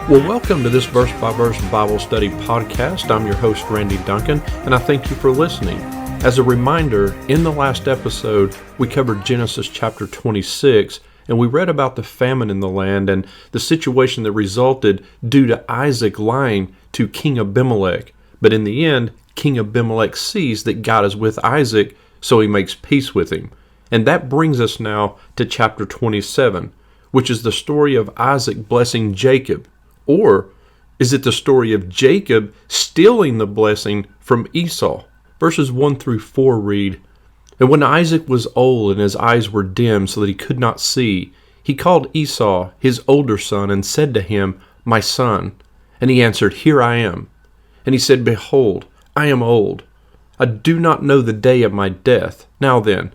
Well, welcome to this verse by verse Bible study podcast. I'm your host, Randy Duncan, and I thank you for listening. As a reminder, in the last episode, we covered Genesis chapter 26, and we read about the famine in the land and the situation that resulted due to Isaac lying to King Abimelech. But in the end, King Abimelech sees that God is with Isaac, so he makes peace with him. And that brings us now to chapter 27, which is the story of Isaac blessing Jacob. Or is it the story of Jacob stealing the blessing from Esau? Verses 1 through 4 read, "And when Isaac was old and his eyes were dim so that he could not see, he called Esau, his older son, and said to him, 'My son.' And he answered, 'Here I am.' And he said, 'Behold, I am old. I do not know the day of my death. Now then,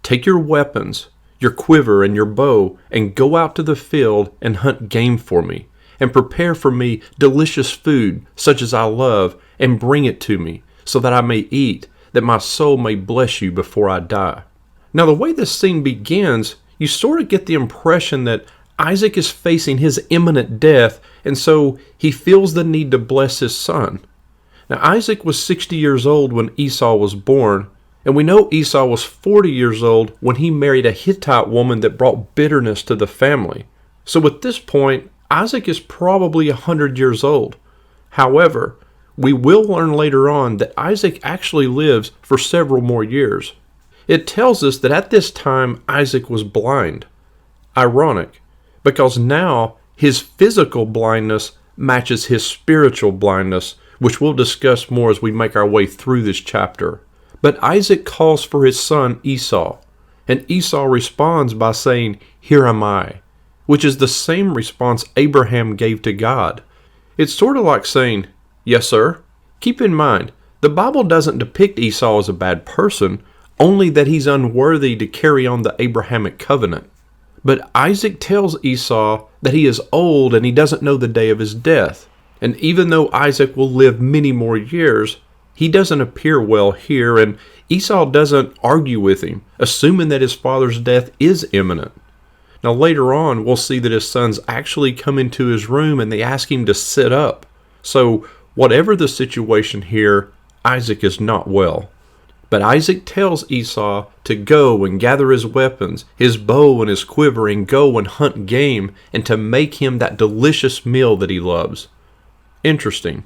take your weapons, your quiver and your bow, and go out to the field and hunt game for me. And prepare for me delicious food, such as I love, and bring it to me, so that I may eat, that my soul may bless you before I die.'" Now, the way this scene begins, you sort of get the impression that Isaac is facing his imminent death, and so he feels the need to bless his son. Now, Isaac was 60 years old when Esau was born, and we know Esau was 40 years old when he married a Hittite woman that brought bitterness to the family. So at this point, Isaac is probably 100 years old. However, we will learn later on that Isaac actually lives for several more years. It tells us that at this time Isaac was blind. Ironic, because now his physical blindness matches his spiritual blindness, which we'll discuss more as we make our way through this chapter. But Isaac calls for his son Esau, and Esau responds by saying, "Here am I," which is the same response Abraham gave to God. It's sort of like saying, "Yes, sir." Keep in mind, the Bible doesn't depict Esau as a bad person, only that he's unworthy to carry on the Abrahamic covenant. But Isaac tells Esau that he is old and he doesn't know the day of his death. And even though Isaac will live many more years, he doesn't appear well here, and Esau doesn't argue with him, assuming that his father's death is imminent. Now later on, we'll see that his sons actually come into his room and they ask him to sit up. So whatever the situation here, Isaac is not well. But Isaac tells Esau to go and gather his weapons, his bow and his quiver, and go and hunt game, and to make him that delicious meal that he loves. Interesting.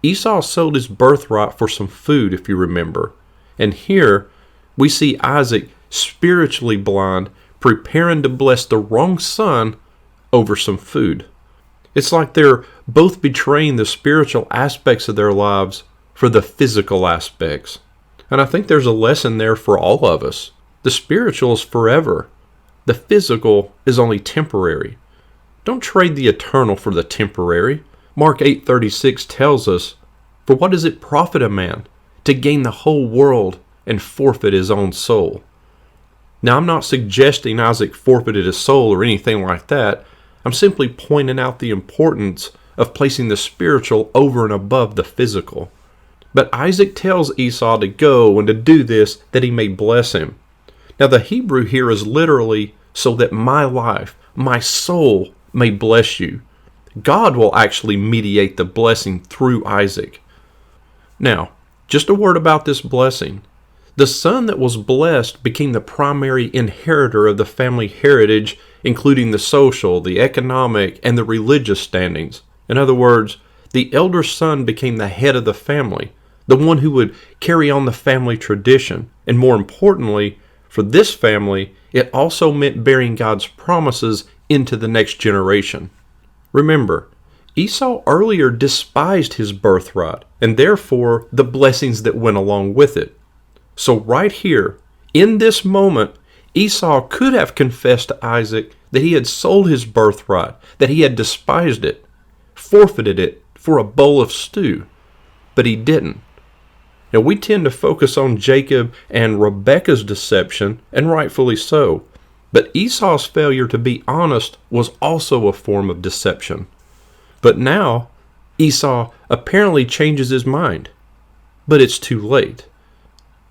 Esau sold his birthright for some food, if you remember. And here we see Isaac spiritually blind, preparing to bless the wrong son over some food. It's like they're both betraying the spiritual aspects of their lives for the physical aspects. And I think there's a lesson there for all of us. The spiritual is forever. The physical is only temporary. Don't trade the eternal for the temporary. Mark 8:36 tells us, "For what does it profit a man to gain the whole world and forfeit his own soul?" Now, I'm not suggesting Isaac forfeited his soul or anything like that. I'm simply pointing out the importance of placing the spiritual over and above the physical. But Isaac tells Esau to go and to do this that he may bless him. Now, the Hebrew here is literally, "so that my life, my soul may bless you." God will actually mediate the blessing through Isaac. Now, just a word about this blessing. The son that was blessed became the primary inheritor of the family heritage, including the social, the economic, and the religious standings. In other words, the elder son became the head of the family, the one who would carry on the family tradition. And more importantly, for this family, it also meant bearing God's promises into the next generation. Remember, Esau earlier despised his birthright, and therefore the blessings that went along with it. So right here, in this moment, Esau could have confessed to Isaac that he had sold his birthright, that he had despised it, forfeited it for a bowl of stew. But he didn't. Now, we tend to focus on Jacob and Rebekah's deception, and rightfully so. But Esau's failure to be honest was also a form of deception. But now, Esau apparently changes his mind. But it's too late.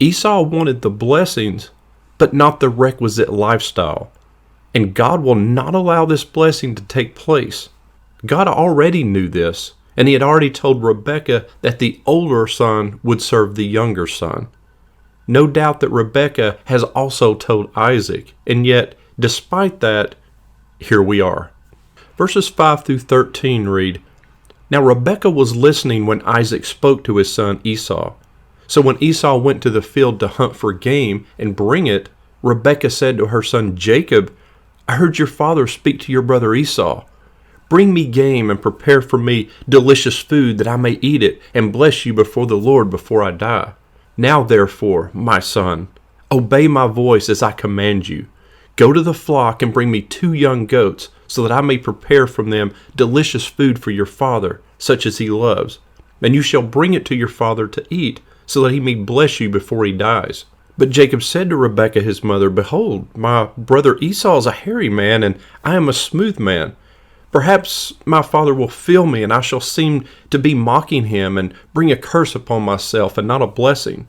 Esau wanted the blessings, but not the requisite lifestyle. And God will not allow this blessing to take place. God already knew this, and he had already told Rebekah that the older son would serve the younger son. No doubt that Rebekah has also told Isaac, and yet, despite that, here we are. Verses 5 through 13 read, "Now Rebekah was listening when Isaac spoke to his son Esau. So when Esau went to the field to hunt for game and bring it, Rebekah said to her son Jacob, 'I heard your father speak to your brother Esau. Bring me game and prepare for me delicious food that I may eat it and bless you before the Lord before I die. Now therefore, my son, obey my voice as I command you. Go to the flock and bring me 2 young goats, so that I may prepare from them delicious food for your father, such as he loves. And you shall bring it to your father to eat, so that he may bless you before he dies.' But Jacob said to Rebekah his mother, 'Behold, my brother Esau is a hairy man, and I am a smooth man. Perhaps my father will feel me, and I shall seem to be mocking him, and bring a curse upon myself, and not a blessing.'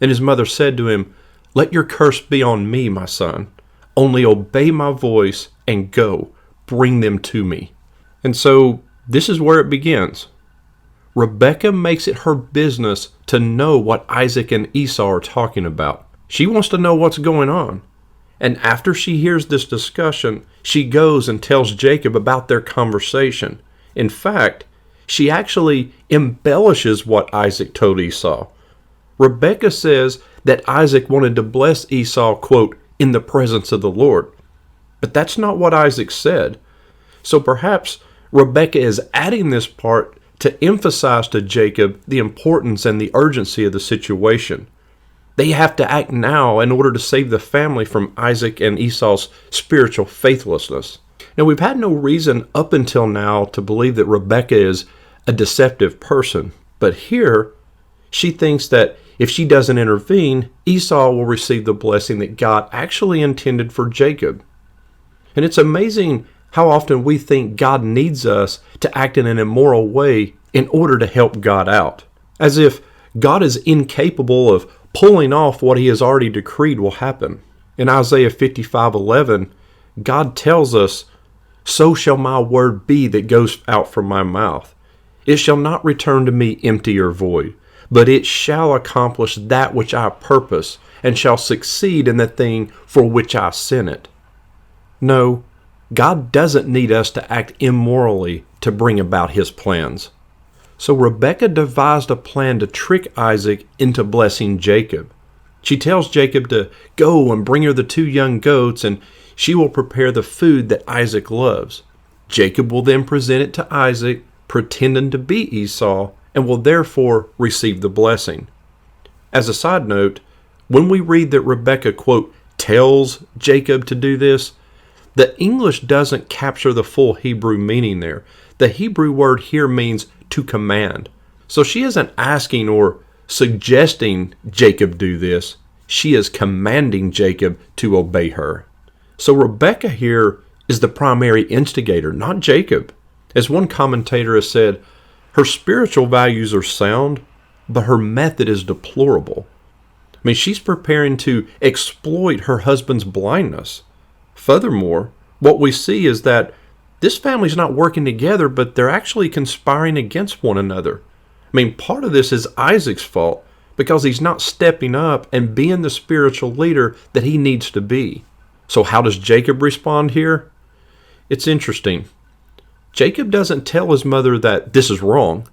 And his mother said to him, 'Let your curse be on me, my son. Only obey my voice, and go, bring them to me.'" And so, this is where it begins. Rebekah makes it her business to know what Isaac and Esau are talking about. She wants to know what's going on. And after she hears this discussion, she goes and tells Jacob about their conversation. In fact, she actually embellishes what Isaac told Esau. Rebekah says that Isaac wanted to bless Esau, quote, "in the presence of the Lord." But that's not what Isaac said. So perhaps Rebekah is adding this part to emphasize to Jacob the importance and the urgency of the situation. They have to act now in order to save the family from Isaac and Esau's spiritual faithlessness. Now, we've had no reason up until now to believe that Rebekah is a deceptive person, but here she thinks that if she doesn't intervene, Esau will receive the blessing that God actually intended for Jacob. And it's amazing how often we think God needs us to act in an immoral way in order to help God out, as if God is incapable of pulling off what he has already decreed will happen. In Isaiah 55:11, God tells us, "So shall my word be that goes out from my mouth. It shall not return to me empty or void, but it shall accomplish that which I purpose, and shall succeed in the thing for which I sent it." No, God doesn't need us to act immorally to bring about his plans. So Rebekah devised a plan to trick Isaac into blessing Jacob. She tells Jacob to go and bring her the 2 young goats, and she will prepare the food that Isaac loves. Jacob will then present it to Isaac, pretending to be Esau, and will therefore receive the blessing. As a side note, when we read that Rebekah, quote, tells Jacob to do this, the English doesn't capture the full Hebrew meaning there. The Hebrew word here means to command. So she isn't asking or suggesting Jacob do this. She is commanding Jacob to obey her. So Rebekah here is the primary instigator, not Jacob. As one commentator has said, her spiritual values are sound, but her method is deplorable. I mean, she's preparing to exploit her husband's blindness. Furthermore, what we see is that this family's not working together, but they're actually conspiring against one another. I mean, part of this is Isaac's fault because he's not stepping up and being the spiritual leader that he needs to be. So how does Jacob respond here? It's interesting. Jacob doesn't tell his mother that this is wrong.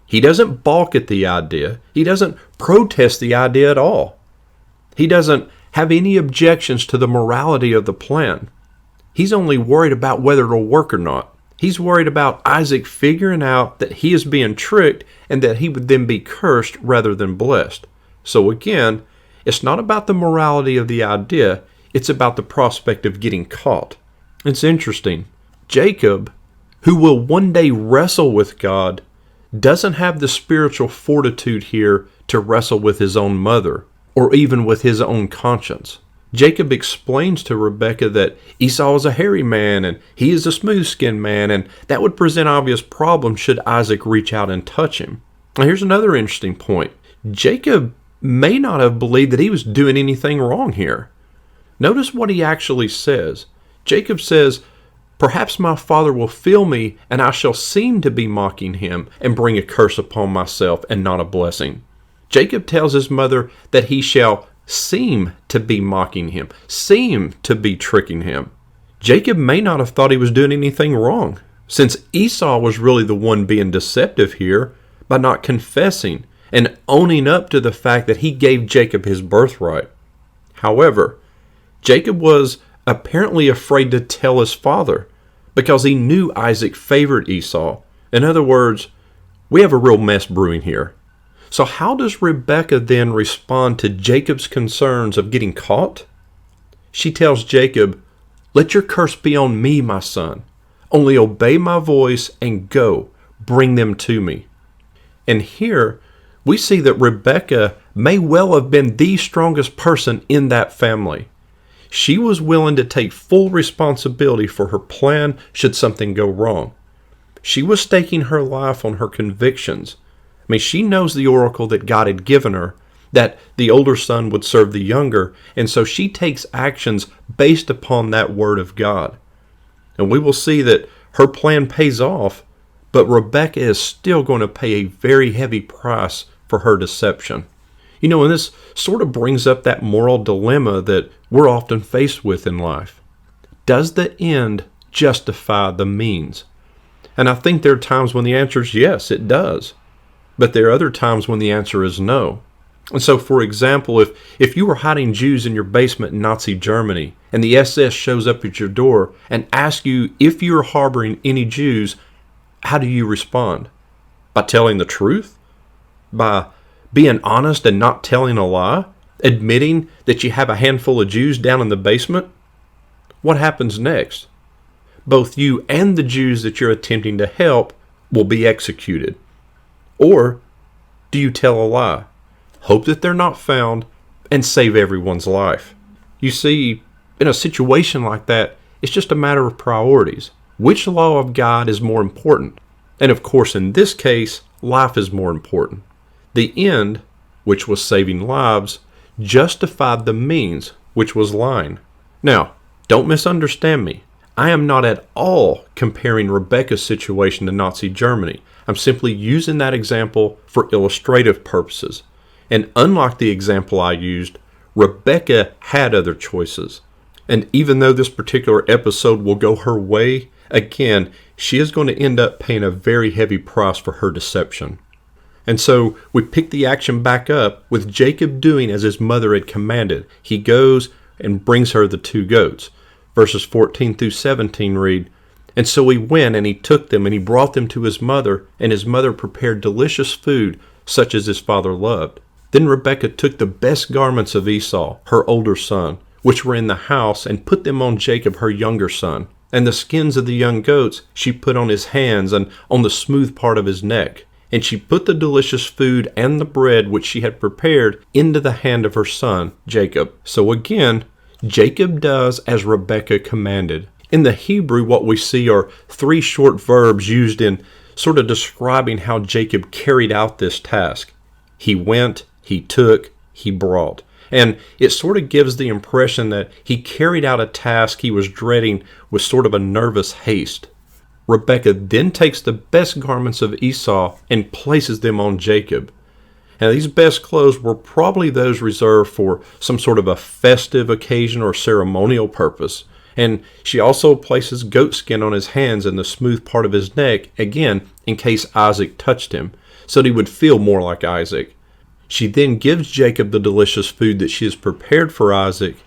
He doesn't balk at the idea. He doesn't protest the idea at all. He doesn't have any objections to the morality of the plan. He's only worried about whether it'll work or not. He's worried about Isaac figuring out that he is being tricked and that he would then be cursed rather than blessed. So again, it's not about the morality of the idea. It's about the prospect of getting caught. It's interesting. Jacob, who will one day wrestle with God, doesn't have the spiritual fortitude here to wrestle with his own mother or even with his own conscience. Jacob explains to Rebekah that Esau is a hairy man and he is a smooth-skinned man, and that would present obvious problems should Isaac reach out and touch him. Now here's another interesting point. Jacob may not have believed that he was doing anything wrong here. Notice what he actually says. Jacob says, Perhaps my father will feel me, and I shall seem to be mocking him, and bring a curse upon myself, and not a blessing. Jacob tells his mother that he shall seem to be mocking him, seem to be tricking him. Jacob may not have thought he was doing anything wrong, since Esau was really the one being deceptive here by not confessing and owning up to the fact that he gave Jacob his birthright. However, Jacob was apparently afraid to tell his father because he knew Isaac favored Esau. In other words, we have a real mess brewing here. So how does Rebekah then respond to Jacob's concerns of getting caught? She tells Jacob, "Let your curse be on me, my son. Only obey my voice and go, bring them to me." And here we see that Rebekah may well have been the strongest person in that family. She was willing to take full responsibility for her plan should something go wrong. She was staking her life on her convictions. She knows the oracle that God had given her, that the older son would serve the younger, and so she takes actions based upon that word of God. And we will see that her plan pays off, but Rebekah is still going to pay a very heavy price for her deception. And this sort of brings up that moral dilemma that we're often faced with in life. Does the end justify the means? And I think there are times when the answer is yes, it does. But there are other times when the answer is no. And so, for example, if you were hiding Jews in your basement in Nazi Germany, and the SS shows up at your door and asks you if you're harboring any Jews, how do you respond? By telling the truth? By being honest and not telling a lie? Admitting that you have a handful of Jews down in the basement? What happens next? Both you and the Jews that you're attempting to help will be executed. Or do you tell a lie, hope that they're not found, and save everyone's life? You see, in a situation like that, it's just a matter of priorities. Which law of God is more important? And of course, in this case, life is more important. The end, which was saving lives, justified the means, which was lying. Now, don't misunderstand me. I am not at all comparing Rebekah's situation to Nazi Germany. I'm simply using that example for illustrative purposes. And unlike the example I used, Rebekah had other choices. And even though this particular episode will go her way, again, she is going to end up paying a very heavy price for her deception. And so we pick the action back up with Jacob doing as his mother had commanded. He goes and brings her the 2 goats. Verses 14 through 17 read, "And so he went and he took them and he brought them to his mother, and his mother prepared delicious food such as his father loved. Then Rebekah took the best garments of Esau, her older son, which were in the house, and put them on Jacob, her younger son. And the skins of the young goats she put on his hands and on the smooth part of his neck. And she put the delicious food and the bread which she had prepared into the hand of her son, Jacob." So again, Jacob does as Rebekah commanded. In the Hebrew, what we see are 3 short verbs used in sort of describing how Jacob carried out this task. He went, he took, he brought. And it sort of gives the impression that he carried out a task he was dreading with sort of a nervous haste. Rebekah then takes the best garments of Esau and places them on Jacob. Now, these best clothes were probably those reserved for some sort of a festive occasion or ceremonial purpose. And she also places goat skin on his hands and the smooth part of his neck, again, in case Isaac touched him, so that he would feel more like Isaac. She then gives Jacob the delicious food that she has prepared for Isaac,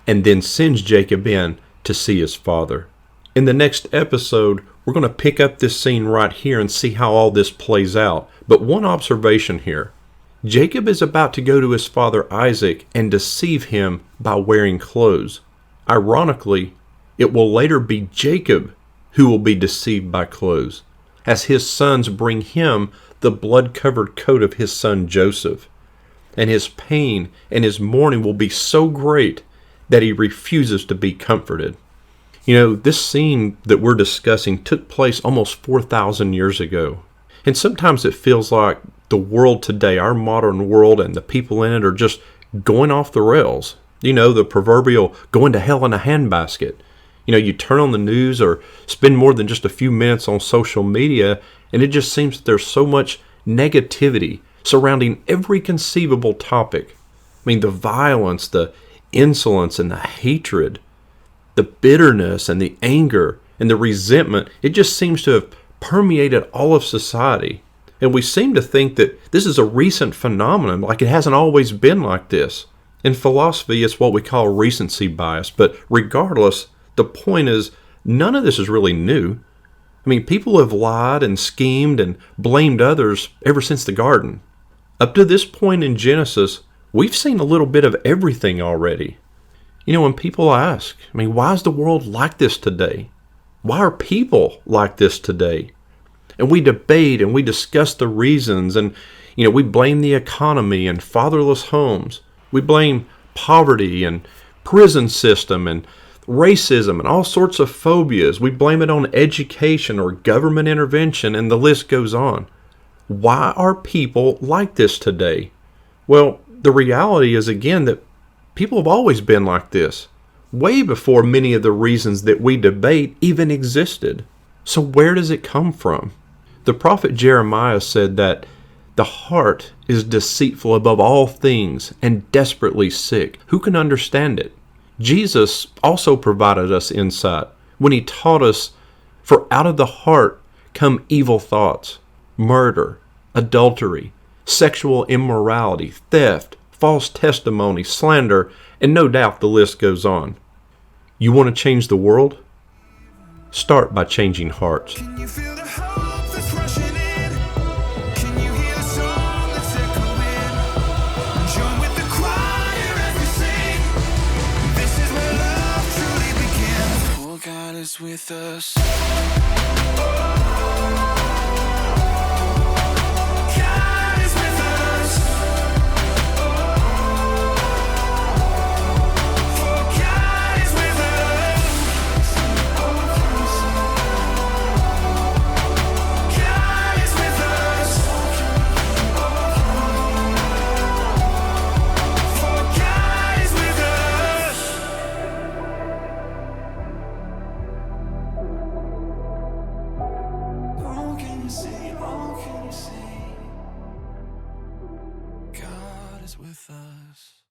and then sends Jacob in to see his father. In the next episode, we're going to pick up this scene right here and see how all this plays out. But one observation here. Jacob is about to go to his father Isaac and deceive him by wearing clothes. Ironically, it will later be Jacob who will be deceived by clothes, as his sons bring him the blood-covered coat of his son Joseph. And his pain and his mourning will be so great that he refuses to be comforted. This scene that we're discussing took place almost 4,000 years ago. And sometimes it feels like the world today, our modern world, and the people in it are just going off the rails. The proverbial going to hell in a handbasket. You turn on the news or spend more than just a few minutes on social media, and it just seems that there's so much negativity surrounding every conceivable topic. The violence, the insolence, and the hatred, the bitterness, and the anger, and the resentment, it just seems to have permeated all of society. And we seem to think that this is a recent phenomenon, like it hasn't always been like this. In philosophy, it's what we call recency bias, but regardless, the point is, none of this is really new. People have lied and schemed and blamed others ever since the garden. Up to this point in Genesis, we've seen a little bit of everything already. When people ask, why is the world like this today? Why are people like this today? And we debate and we discuss the reasons, and we blame the economy and fatherless homes. We blame poverty and prison system and racism and all sorts of phobias. We blame it on education or government intervention, and the list goes on. Why are people like this today? Well, the reality is, again, that people have always been like this, way before many of the reasons that we debate even existed. So where does it come from? The prophet Jeremiah said that the heart is deceitful above all things and desperately sick. Who can understand it? Jesus also provided us insight when he taught us, for out of the heart come evil thoughts, murder, adultery, sexual immorality, theft, false testimony, slander, and no doubt the list goes on. You want to change the world? Start by changing hearts. Can you feel the hope that's rushing in? Can you hear the song that's echoing? Join with the choir as we sing. This is where love truly begins. Oh, God is with us. God is with us. For God is with us. God is with us. For God is with us. Oh, can you see? Oh, can you see? God is with us.